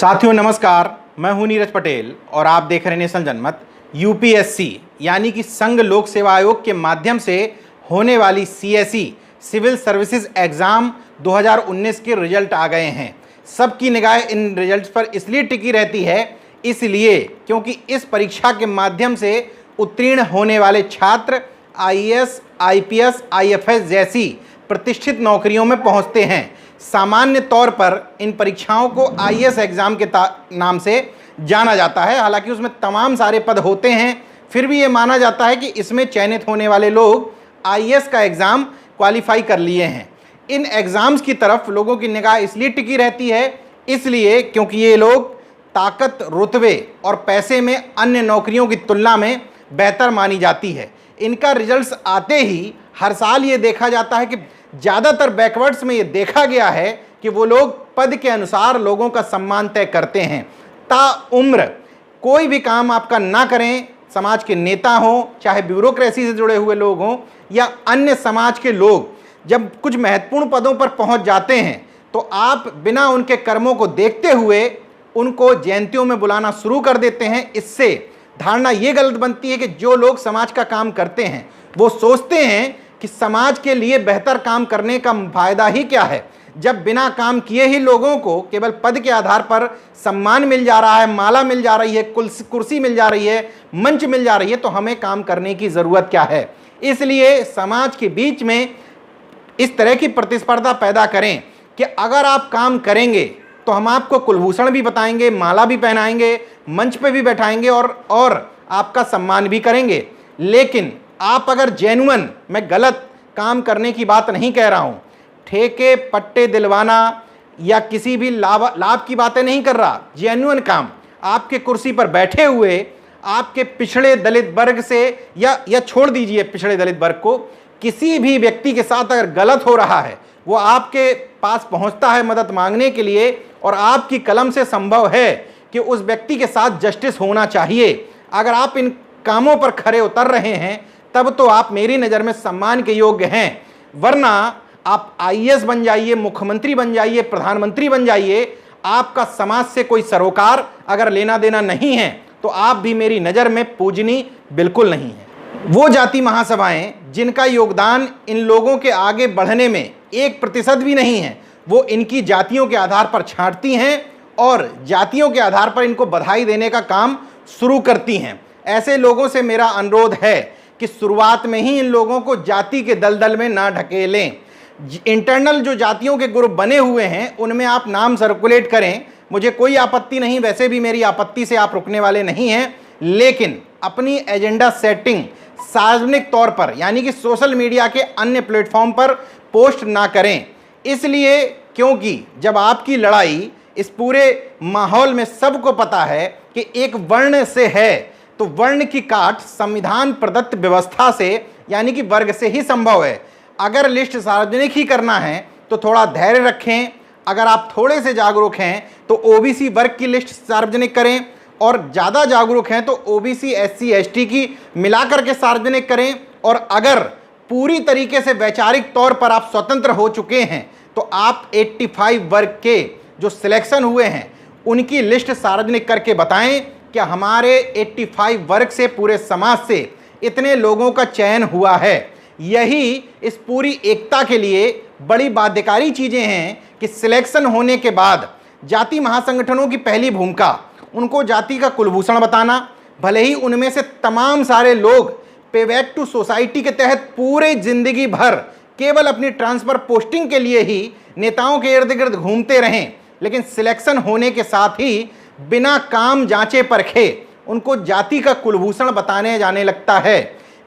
साथियों नमस्कार, मैं हूं नीरज पटेल और आप देख रहे हैं नेशनल जनमत। यूपीएससी यानी कि संघ लोक सेवा आयोग के माध्यम से होने वाली सीएसई सिविल सर्विसेज एग्ज़ाम 2019 के रिजल्ट आ गए हैं। सबकी निगाह इन रिजल्ट्स पर इसलिए टिकी रहती है इसलिए क्योंकि इस परीक्षा के माध्यम से उत्तीर्ण होने वाले छात्र आईएएस, आईपीएस, आईएफएस जैसी प्रतिष्ठित नौकरियों में पहुंचते हैं। सामान्य तौर पर इन परीक्षाओं को आईएएस एग्ज़ाम के नाम से जाना जाता है। हालांकि उसमें तमाम सारे पद होते हैं, फिर भी ये माना जाता है कि इसमें चयनित होने वाले लोग आईएएस का एग्ज़ाम क्वालिफाई कर लिए हैं। इन एग्ज़ाम्स की तरफ लोगों की निगाह इसलिए टिकी रहती है इसलिए क्योंकि ये लोग ताकत, रुतबे और पैसे में अन्य नौकरियों की तुलना में बेहतर मानी जाती है। इनका रिजल्ट्स आते ही हर साल ये देखा जाता है कि ज़्यादातर बैकवर्ड्स में ये देखा गया है कि वो लोग पद के अनुसार लोगों का सम्मान तय करते हैं। ताउम्र कोई भी काम आपका ना करें, समाज के नेता हों, चाहे ब्यूरोक्रेसी से जुड़े हुए लोग हों या अन्य समाज के लोग, जब कुछ महत्वपूर्ण पदों पर पहुंच जाते हैं तो आप बिना उनके कर्मों को देखते हुए उनको जयंतियों में बुलाना शुरू कर देते हैं। इससे धारणा ये गलत बनती है कि जो लोग समाज का काम करते हैं वो सोचते हैं कि समाज के लिए बेहतर काम करने का फायदा ही क्या है। जब बिना काम किए ही लोगों को केवल पद के आधार पर सम्मान मिल जा रहा है, माला मिल जा रही है, कुर्सी मिल जा रही है, मंच मिल जा रही है, तो हमें काम करने की ज़रूरत क्या है। इसलिए समाज के बीच में इस तरह की प्रतिस्पर्धा पैदा करें कि अगर आप काम करेंगे तो हम आपको कुलभूषण भी बताएंगे, माला भी पहनाएंगे, मंच पे भी बैठाएंगे और आपका सम्मान भी करेंगे। लेकिन आप अगर जेन्युइन, मैं गलत काम करने की बात नहीं कह रहा हूँ, ठेके पट्टे दिलवाना या किसी भी लाभ की बातें नहीं कर रहा, जेन्युइन काम, आपके कुर्सी पर बैठे हुए आपके पिछड़े दलित वर्ग से या छोड़ दीजिए पिछड़े दलित वर्ग को, किसी भी व्यक्ति के साथ अगर गलत हो रहा है वो आपके पास पहुंचता है मदद मांगने के लिए और आपकी कलम से संभव है कि उस व्यक्ति के साथ जस्टिस होना चाहिए। अगर आप इन कामों पर खरे उतर रहे हैं तब तो आप मेरी नज़र में सम्मान के योग्य हैं, वरना आप आईएएस बन जाइए, मुख्यमंत्री बन जाइए, प्रधानमंत्री बन जाइए, आपका समाज से कोई सरोकार अगर लेना देना नहीं है तो आप भी मेरी नज़र में पूजनीय बिल्कुल नहीं है। वो जाति महासभाएं जिनका योगदान इन लोगों के आगे बढ़ने में 1% भी नहीं है, वो इनकी जातियों के आधार पर छांटती हैं और जातियों के आधार पर इनको बधाई देने का काम शुरू करती हैं। ऐसे लोगों से मेरा अनुरोध है कि शुरुआत में ही इन लोगों को जाति के दलदल में ना ढकेलें। इंटरनल जो जातियों के ग्रुप बने हुए हैं उनमें आप नाम सर्कुलेट करें, मुझे कोई आपत्ति नहीं, वैसे भी मेरी आपत्ति से आप रुकने वाले नहीं हैं, लेकिन अपनी एजेंडा सेटिंग सार्वजनिक तौर पर यानी कि सोशल मीडिया के अन्य प्लेटफॉर्म पर पोस्ट ना करें। इसलिए क्योंकि जब आपकी लड़ाई इस पूरे माहौल में सबको पता है कि एक वर्ण से है तो वर्ण की काट संविधान प्रदत्त व्यवस्था से यानी कि वर्ग से ही संभव है। अगर लिस्ट सार्वजनिक ही करना है तो थोड़ा धैर्य रखें। अगर आप थोड़े से जागरूक हैं तो ओबीसी वर्ग की लिस्ट सार्वजनिक करें और ज़्यादा जागरूक हैं तो ओबीसी, एससी, एसटी की मिलाकर के सार्वजनिक करें। और अगर पूरी तरीके से वैचारिक तौर पर आप स्वतंत्र हो चुके हैं तो आप 85 वर्ग के जो सिलेक्शन हुए हैं उनकी लिस्ट सार्वजनिक करके बताएं कि हमारे 85 वर्ग से, पूरे समाज से इतने लोगों का चयन हुआ है। यही इस पूरी एकता के लिए बड़ी बाध्यकारी चीज़ें हैं कि सिलेक्शन होने के बाद जाति महासंगठनों की पहली भूमिका उनको जाति का कुलभूषण बताना, भले ही उनमें से तमाम सारे लोग पे बैक टू सोसाइटी के तहत पूरे जिंदगी भर केवल अपनी ट्रांसफ़र पोस्टिंग के लिए ही नेताओं के इर्द गिर्द घूमते रहें, लेकिन सिलेक्शन होने के साथ ही बिना काम जांचे परखे उनको जाति का कुलभूषण बताने जाने लगता है।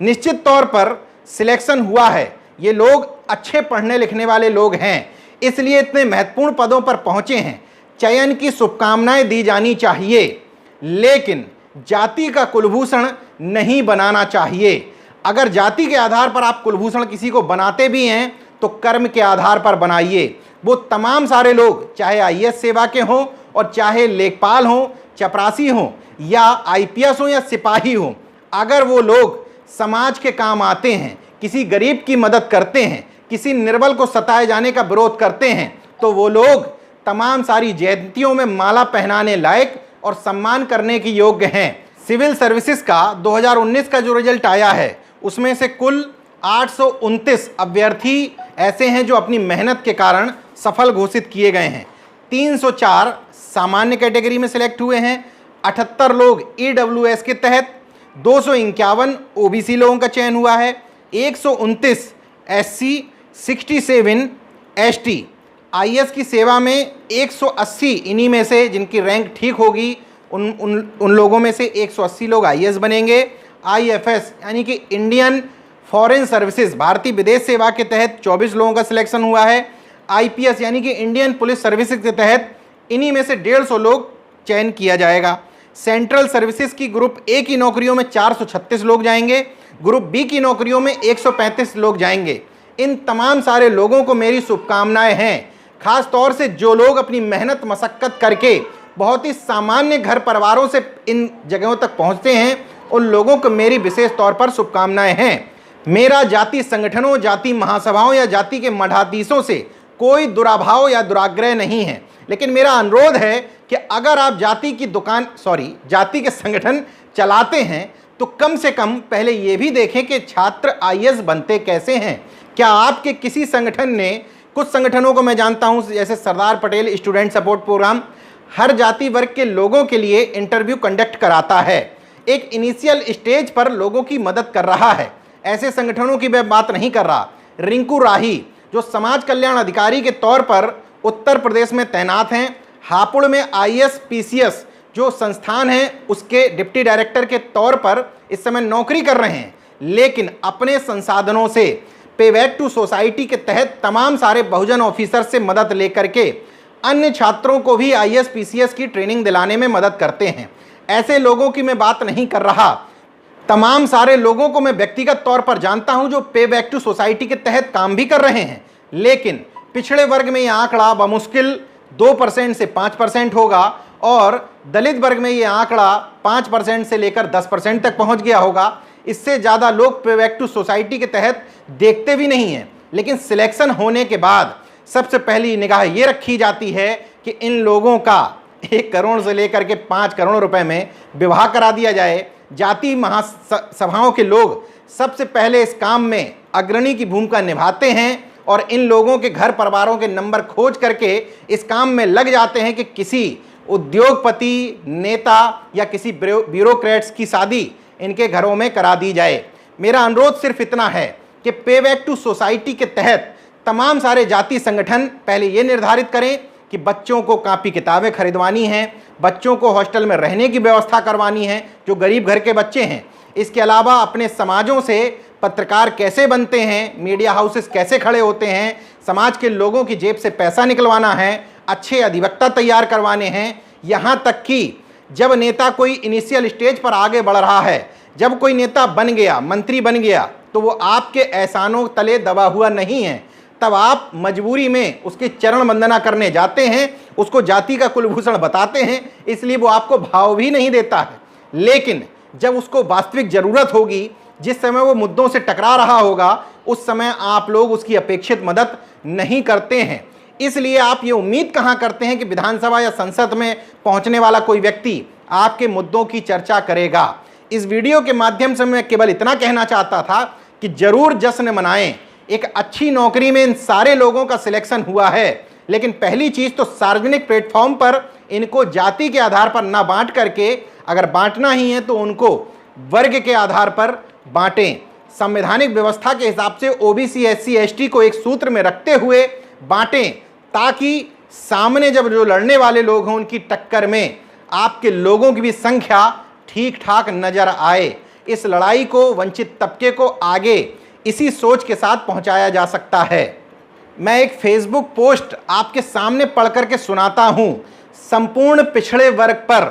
निश्चित तौर पर सिलेक्शन हुआ है, ये लोग अच्छे पढ़ने लिखने वाले लोग हैं, इसलिए इतने महत्वपूर्ण पदों पर पहुंचे हैं, चयन की शुभकामनाएं दी जानी चाहिए, लेकिन जाति का कुलभूषण नहीं बनाना चाहिए। अगर जाति के आधार पर आप कुलभूषण किसी को बनाते भी हैं तो कर्म के आधार पर बनाइए। वो तमाम सारे लोग चाहे आईएएस सेवा के हों और चाहे लेखपाल हों, चपरासी हों या आईपीएस हों या सिपाही हों, अगर वो लोग समाज के काम आते हैं, किसी गरीब की मदद करते हैं, किसी निर्बल को सताए जाने का विरोध करते हैं, तो वो लोग तमाम सारी जयंतियों में माला पहनाने लायक और सम्मान करने के योग्य हैं। सिविल सर्विसेज का 2019 का जो रिजल्ट आया है उसमें से कुल 829 अभ्यर्थी ऐसे हैं जो अपनी मेहनत के कारण सफल घोषित किए गए हैं। 304 सामान्य कैटेगरी में सिलेक्ट हुए हैं, 78 लोग EWS के तहत, 251 OBC लोगों का चयन हुआ है, 129 SC, 67 ST। IS की सेवा में 180 इन्हीं में से जिनकी रैंक ठीक होगी उन लोगों में से 180 लोग IS बनेंगे। IFS यानी कि इंडियन फॉरेन सर्विसेज, भारतीय विदेश सेवा के तहत 24 लोगों का सिलेक्शन हुआ है। IPS यानी कि इंडियन पुलिस सर्विसेज के तहत इन्हीं में से 150 लोग चयन किया जाएगा। सेंट्रल सर्विसेज की ग्रुप ए की नौकरियों में 436 लोग जाएंगे, ग्रुप बी की नौकरियों में 135 लोग जाएंगे। इन तमाम सारे लोगों को मेरी शुभकामनाएं हैं। खास तौर से जो लोग अपनी मेहनत मशक्कत करके बहुत ही सामान्य घर परिवारों से इन जगहों तक पहुंचते हैं, उन लोगों को मेरी विशेष तौर पर शुभकामनाएं हैं। मेरा जाति संगठनों, जाति महासभाओं या जाति के मठाधीशों से कोई दुराभाव या दुराग्रह नहीं है, लेकिन मेरा अनुरोध है कि अगर आप जाति के संगठन चलाते हैं तो कम से कम पहले ये भी देखें कि छात्र IAS बनते कैसे हैं। क्या आपके किसी संगठन ने, कुछ संगठनों को मैं जानता हूं जैसे Sardar Patel student support programme, हर जाति वर्ग के लोगों के लिए इंटरव्यू कंडक्ट कराता है, एक इनिशियल स्टेज पर लोगों की मदद कर रहा है। ऐसे संगठनों की मैं बात नहीं कर रहा। रिंकू राही जो समाज कल्याण अधिकारी के तौर पर उत्तर प्रदेश में तैनात हैं, हापुड़ में IAS PCS जो संस्थान है उसके डिप्टी डायरेक्टर के तौर पर इस समय नौकरी कर रहे हैं, लेकिन अपने संसाधनों से पे बैक टू सोसाइटी के तहत तमाम सारे बहुजन ऑफिसर से मदद लेकर के अन्य छात्रों को भी IAS PCS की ट्रेनिंग दिलाने में मदद करते हैं। ऐसे लोगों की मैं बात नहीं कर रहा। तमाम सारे लोगों को मैं व्यक्तिगत तौर पर जानता हूं जो पे बैक टू सोसाइटी के तहत काम भी कर रहे हैं, लेकिन पिछड़े वर्ग में यह आंकड़ा बमुश्किल 2% से 5% होगा और दलित वर्ग में यह आंकड़ा 5% से लेकर 10% तक पहुंच गया होगा। इससे ज़्यादा लोग पे बैक टू सोसाइटी के तहत देखते भी नहीं हैं, लेकिन सिलेक्शन होने के बाद सबसे पहली निगाह ये रखी जाती है कि इन लोगों का 1 करोड़ से लेकर के 5 करोड़ रुपए में विवाह करा दिया जाए। जाति महासभाओं के लोग सबसे पहले इस काम में अग्रणी की भूमिका निभाते हैं और इन लोगों के घर परिवारों के नंबर खोज करके इस काम में लग जाते हैं कि किसी उद्योगपति, नेता या किसी ब्यूरोक्रेट्स की शादी इनके घरों में करा दी जाए। मेरा अनुरोध सिर्फ इतना है कि पे बैक टू सोसाइटी के तहत तमाम सारे जाति संगठन पहले ये निर्धारित करें कि बच्चों को कापी किताबें खरीदवानी हैं, बच्चों को हॉस्टल में रहने की व्यवस्था करवानी है जो गरीब घर के बच्चे हैं। इसके अलावा अपने समाजों से पत्रकार कैसे बनते हैं, मीडिया हाउसेस कैसे खड़े होते हैं, समाज के लोगों की जेब से पैसा निकलवाना है, अच्छे अधिवक्ता तैयार करवाने हैं। यहाँ तक कि जब नेता कोई इनिशियल स्टेज पर आगे बढ़ रहा है, जब कोई नेता बन गया, मंत्री बन गया, तो वो आपके एहसानों तले दबा हुआ नहीं है। तब आप मजबूरी में उसकी चरण वंदना करने जाते हैं, उसको जाति का कुलभूषण बताते हैं, इसलिए वो आपको भाव भी नहीं देता है। लेकिन जब उसको वास्तविक ज़रूरत होगी, जिस समय वो मुद्दों से टकरा रहा होगा, उस समय आप लोग उसकी अपेक्षित मदद नहीं करते हैं। इसलिए आप ये उम्मीद कहाँ करते हैं कि विधानसभा या संसद में पहुंचने वाला कोई व्यक्ति आपके मुद्दों की चर्चा करेगा। इस वीडियो के माध्यम से मैं केवल इतना कहना चाहता था कि जरूर जश्न मनाएं। एक अच्छी नौकरी में इन सारे लोगों का सिलेक्शन हुआ है, लेकिन पहली चीज तो सार्वजनिक प्लेटफॉर्म पर इनको जाति के आधार पर ना बांट करके, अगर बांटना ही है तो उनको वर्ग के आधार पर बांटें। संवैधानिक व्यवस्था के हिसाब से OBC SC ST को एक सूत्र में रखते हुए बांटें, ताकि सामने जब जो लड़ने वाले लोग हों उनकी टक्कर में आपके लोगों की भी संख्या ठीक ठाक नजर आए। इस लड़ाई को वंचित तबके को आगे इसी सोच के साथ पहुंचाया जा सकता है। मैं एक फेसबुक पोस्ट आपके सामने पढ़ करके सुनाता हूं। संपूर्ण पिछड़े वर्ग पर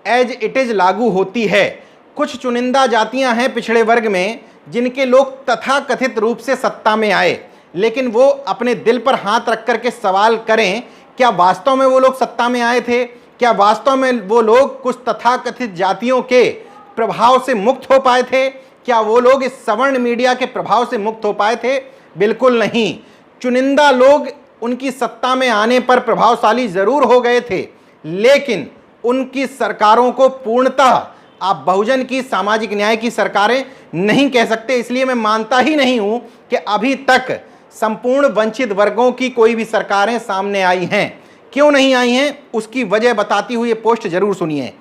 एज इट इज लागू होती है। कुछ चुनिंदा जातियां हैं पिछड़े वर्ग में जिनके लोग तथाकथित रूप से सत्ता में आए, लेकिन वो अपने दिल पर हाथ रख करके सवाल करें, क्या वास्तव में वो लोग सत्ता में आए थे? क्या वास्तव में वो लोग कुछ तथाकथित जातियों के प्रभाव से मुक्त हो पाए थे? क्या वो लोग इस सवर्ण मीडिया के प्रभाव से मुक्त हो पाए थे? बिल्कुल नहीं। चुनिंदा लोग उनकी सत्ता में आने पर प्रभावशाली जरूर हो गए थे, लेकिन उनकी सरकारों को पूर्णतः आप बहुजन की सामाजिक न्याय की सरकारें नहीं कह सकते। इसलिए मैं मानता ही नहीं हूं कि अभी तक संपूर्ण वंचित वर्गों की कोई भी सरकारें सामने आई हैं। क्यों नहीं आई हैं, उसकी वजह बताती हुई ये पोस्ट जरूर सुनिए।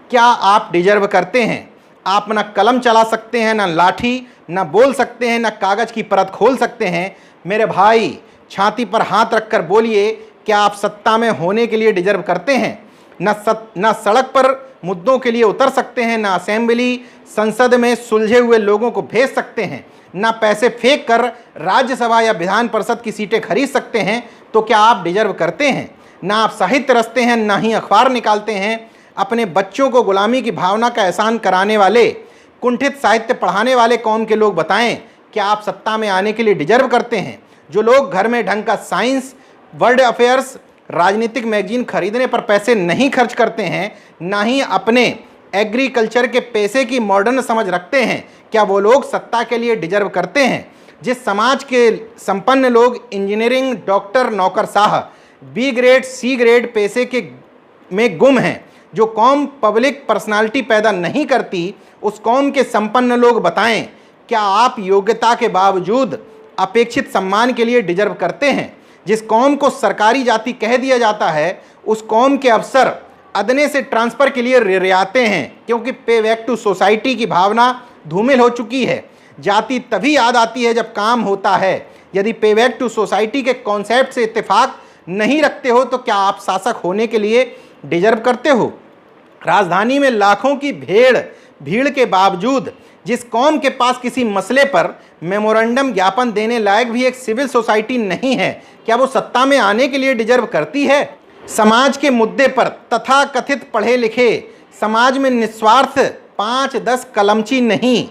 क्या आप डिजर्व करते हैं? आप ना कलम चला सकते हैं, ना लाठी, ना बोल सकते हैं, ना कागज की परत खोल सकते हैं। मेरे भाई, छाती पर हाथ रखकर बोलिए, क्या आप सत्ता में होने के लिए डिजर्व करते हैं? ना सड़क पर मुद्दों के लिए उतर सकते हैं, ना असेंबली संसद में सुलझे हुए लोगों को भेज सकते हैं, ना पैसे फेंक कर राज्यसभा या विधान परिषद की सीटें खरीद सकते हैं, तो क्या आप डिजर्व करते हैं? ना आप साहित्य रचते हैं, ना ही अखबार निकालते हैं। अपने बच्चों को गुलामी की भावना का एहसान कराने वाले, कुंठित साहित्य पढ़ाने वाले कौम के लोग बताएं, क्या आप सत्ता में आने के लिए डिजर्व करते हैं? जो लोग घर में ढंग का साइंस, वर्ल्ड अफेयर्स, राजनीतिक मैगजीन खरीदने पर पैसे नहीं खर्च करते हैं, ना ही अपने एग्रीकल्चर के पैसे की मॉडर्न समझ रखते हैं, क्या वो लोग सत्ता के लिए डिजर्व करते हैं? जिस समाज के संपन्न लोग इंजीनियरिंग, डॉक्टर, नौकरशाह, बी ग्रेड, सी ग्रेड पैसे के में गुम हैं, जो कौम पब्लिक पर्सनालिटी पैदा नहीं करती, उस कौम के संपन्न लोग बताएं, क्या आप योग्यता के बावजूद अपेक्षित सम्मान के लिए डिजर्व करते हैं? जिस कौम को सरकारी जाति कह दिया जाता है, उस कौम के अफसर अदने से ट्रांसफर के लिए रियाते हैं, क्योंकि पे बैक टू सोसाइटी की भावना धूमिल हो चुकी है। जाति तभी याद आती है जब काम होता है। यदि पे बैक टू सोसाइटी के कॉन्सेप्ट से इत्तेफाक नहीं रखते हो, तो क्या आप शासक होने के लिए डिजर्व करते हो? राजधानी में लाखों की भीड़ के बावजूद जिस कौम के पास किसी मसले पर मेमोरेंडम ज्ञापन देने लायक भी एक सिविल सोसाइटी नहीं है, क्या वो सत्ता में आने के लिए डिजर्व करती है? समाज के मुद्दे पर तथाकथित पढ़े लिखे समाज में निस्वार्थ 5-10 कलमची नहीं,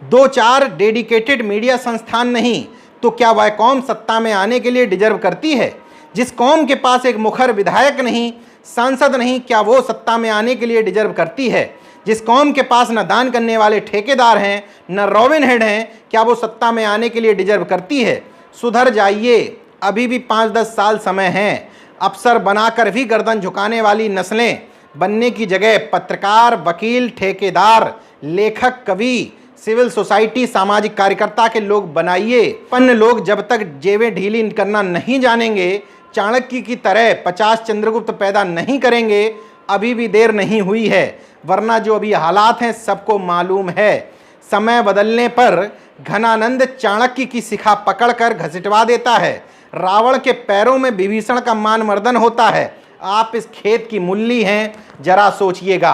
2-4 डेडिकेटेड मीडिया संस्थान नहीं, तो क्या वह कौम सत्ता में आने के लिए डिजर्व करती है? जिस कौम के पास एक मुखर विधायक नहीं, सांसद नहीं, क्या वो सत्ता में आने के लिए डिजर्व करती है? जिस कौम के पास न दान करने वाले ठेकेदार हैं, न रॉबिन हेड हैं, क्या वो सत्ता में आने के लिए डिजर्व करती है? सुधर जाइए, अभी भी 5-10 साल समय है। अफसर बनाकर भी गर्दन झुकाने वाली नस्लें बनने की जगह पत्रकार, वकील, ठेकेदार, लेखक, कवि, सिविल सोसाइटी, सामाजिक कार्यकर्ता के लोग बनाइए। पन्न लोग जब तक जेबें ढीली करना नहीं जानेंगे, चाणक्य की तरह 50 चंद्रगुप्त पैदा नहीं करेंगे, अभी भी देर नहीं हुई है। वरना जो अभी हालात हैं सबको मालूम है। समय बदलने पर घनानंद चाणक्य की शिखा पकड़कर घसीटवा देता है। रावण के पैरों में विभीषण का मान मर्दन होता है। आप इस खेत की मूली हैं, जरा सोचिएगा।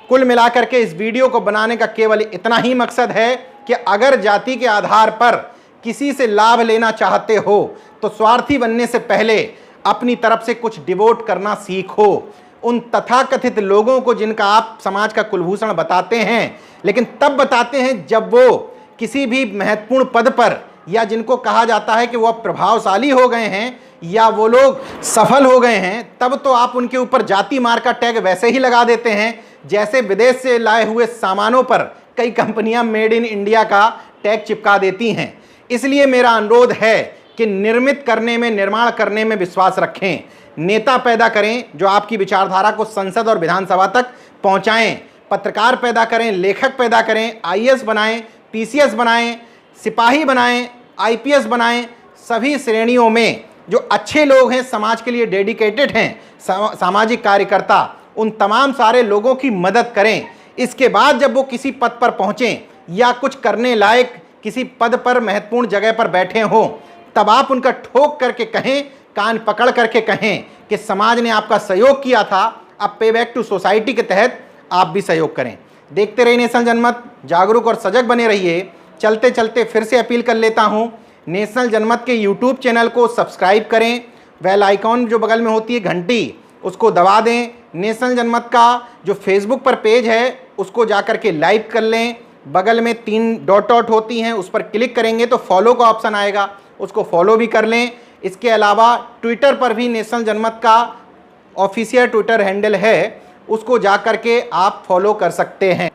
कुल मिलाकर के इस वीडियो को बनाने का केवल इतना ही मकसद है कि अगर जाति के आधार पर किसी से लाभ लेना चाहते हो तो स्वार्थी बनने से पहले अपनी तरफ से कुछ डिवोट करना सीखो। उन तथाकथित लोगों को जिनका आप समाज का कुलभूषण बताते हैं, लेकिन तब बताते हैं जब वो किसी भी महत्वपूर्ण पद पर, या जिनको कहा जाता है कि वो अब प्रभावशाली हो गए हैं या वो लोग सफल हो गए हैं, तब तो आप उनके ऊपर जाति मार का टैग वैसे ही लगा देते हैं जैसे विदेश से लाए हुए सामानों पर कई कंपनियां मेड इन इंडिया का टैग चिपका देती हैं। इसलिए मेरा अनुरोध है कि निर्मित करने में, निर्माण करने में विश्वास रखें। नेता पैदा करें जो आपकी विचारधारा को संसद और विधानसभा तक पहुंचाएं। पत्रकार पैदा करें, लेखक पैदा करें, आईएएस बनाएं, पीसीएस बनाएं, सिपाही बनाएं, आईपीएस बनाएं। सभी श्रेणियों में जो अच्छे लोग हैं, समाज के लिए डेडिकेटेड हैं, सामाजिक कार्यकर्ता, उन तमाम सारे लोगों की मदद करें। इसके बाद जब वो किसी पद पर पहुंचें या कुछ करने लायक किसी पद पर, महत्वपूर्ण जगह पर बैठे हों, तब आप उनका ठोक करके कहें, कान पकड़ करके कहें कि समाज ने आपका सहयोग किया था, अब पे बैक टू सोसाइटी के तहत आप भी सहयोग करें। देखते रहिए नेशनल जनमत, जागरूक और सजग बने रहिए। चलते चलते फिर से अपील कर लेता हूं, नेशनल जनमत के यूट्यूब चैनल को सब्सक्राइब करें, बेल आइकॉन जो बगल में होती है घंटी, उसको दबा दें। नेशनल जनमत का जो फेसबुक पर पेज है उसको जाकर के लाइक कर लें। बगल में 3 डॉट होती हैं, उस पर क्लिक करेंगे तो फॉलो का ऑप्शन आएगा, उसको फॉलो भी कर लें। इसके अलावा ट्विटर पर भी नेशनल जनमत का ऑफिशियल ट्विटर हैंडल है, उसको जाकर के आप फॉलो कर सकते हैं।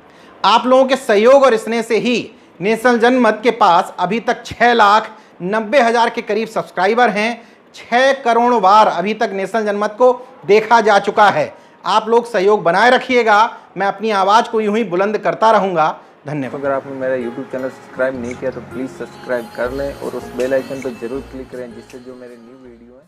आप लोगों के सहयोग और स्नेह से ही नेशनल जनमत के पास अभी तक 6,90,000 के करीब सब्सक्राइबर हैं। 6 करोड़ बार अभी तक नेशनल जनमत को देखा जा चुका है। आप लोग सहयोग बनाए रखिएगा, मैं अपनी आवाज़ को यूं ही बुलंद करता रहूँगा। धन्यवाद। अगर आपने मेरा YouTube चैनल सब्सक्राइब नहीं किया तो प्लीज़ सब्सक्राइब कर लें और उस बेल आइकन पर जरूर क्लिक करें, जिससे जो मेरे न्यू वीडियो है